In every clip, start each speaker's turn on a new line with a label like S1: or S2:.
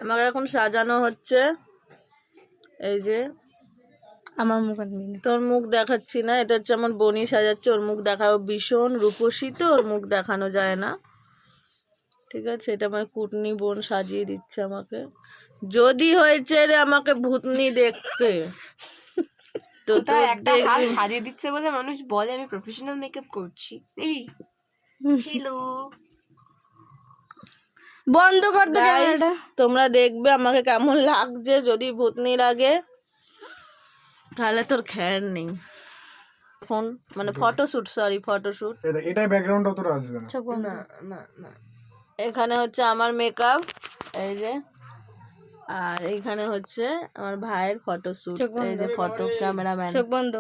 S1: আমাকে এখন সাজানো হচ্ছে। এই যে
S2: আমার মুখ আনবি না,
S1: তোর মুখ দেখাচ্ছি না, এটা হচ্ছে আমার বোনই সাজাচ্ছে। ওর মুখ দেখাবো, ভীষণ রূপসী তো, ওর মুখ দেখানো যায় না, ঠিক আছে? এটা আমার কুটনি বোন সাজিয়ে দিচ্ছে আমাকে। যদি হয়েছে রে আমাকে ভূতনি দেখতে, তো
S3: তো একটা হাত সাজিয়ে দিচ্ছে বলে মানুষ বলে আমি প্রফেশনাল মেকআপ করছি। হ্যালো,
S2: বন্ধ কর তো ক্যামেরাটা।
S1: তোমরা দেখবে আমাকে কেমন লাগছে। যদি ভূতনি লাগে তাহলে তোর খ্যার নেই। ফোন মানে ফটোশুট, সরি ফটোশুট।
S4: এটাই ব্যাকগ্রাউন্ড অতটা আসবে না।
S3: না না না,
S1: এখানে হচ্ছে আমার মেকআপ, এই যে, আর এইখানে হচ্ছে আমার ভাইয়ের ফটোশুট, এই যে ফটো ক্যামেরাম্যান।
S2: চোখ বন্ধ।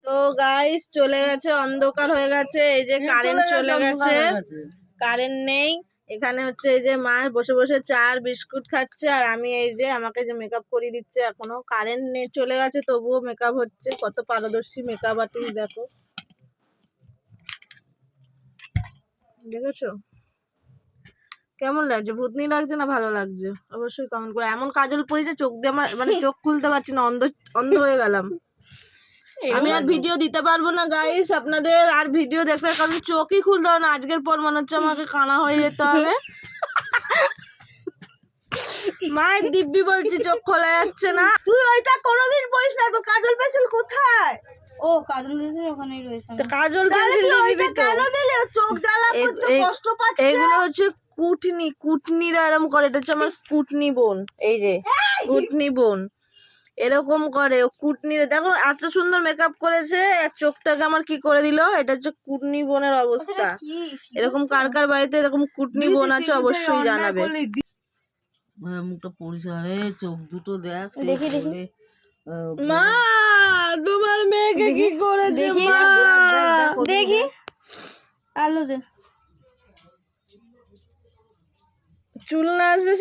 S1: তো গাইস চলে গেছে, অন্ধকার হয়ে গেছে। এই যে কারেন্ট চলে গেছে, কারেন্ট নেই। এখানে হচ্ছে এই যে মা বসে বসে চা আর বিস্কুট খাচ্ছে, আর আমি এই যে আমাকে যে মেকআপ করিয়ে দিচ্ছে। এখনো কারেন্ট নেই, চলে গেছে, তবুও মেকআপ হচ্ছে। কত পারদর্শী মেকআপ আর্টিস্ট দেখো, দেখেছো কেমন লাগছে? ভূতনি লাগছে না ভালো লাগছে? অবশ্যই কমেন্ট করে। এমন কাজল পড়েছে চোখ দিয়ে আমার মানে চোখ খুলতে পারছি না, অন্ধ হয়ে গেলাম। আমি আর ভিডিও দিতে পারবো না গাইস আপনাদের, আর ভিডিও দেখবে, কারণ চোখই খুলতে হবে না। আজকের পর মনে হচ্ছে আমাকে কানা হয়ে যেতে হবে। মায়ের দিব্যি বলছি চোখ খোলা যাচ্ছে না। তুই ওইটা কোনোদিন পড়িস না, তো কাজল পেন্সিল কোথায়?
S2: ও কাজল পেন্সিল ওখানেই রয়েছে।
S1: তো কাজল পেন্সিল দিবি তো।
S4: কেন দিলে? চোখ জ্বালা করছে, কষ্ট পাচ্ছে।
S1: এগুলো হচ্ছে কুটনিরা এরকম করে। এটা হচ্ছে আমার কুটনি বোন, এই যে কুটনি বোন এরকম করে। কুটনিরা দেখো এত সুন্দর মেকআপ করেছে, এক চোখটাকে আমার কি করে দিল। এটা হচ্ছে কুটনি বোনের অবস্থা। এরকম কার কার বাড়িতে এরকম কুটনি বোন আছে অবশ্যই জানাবে। মুখটা পরিষ্কার, চোখ দুটো দেখ।
S2: দেখি দেখি
S1: মা তোমার মেয়েকে কি করেছে?
S2: দেখি
S1: মা
S2: দেখি আলো দে।
S1: চুল না আসলে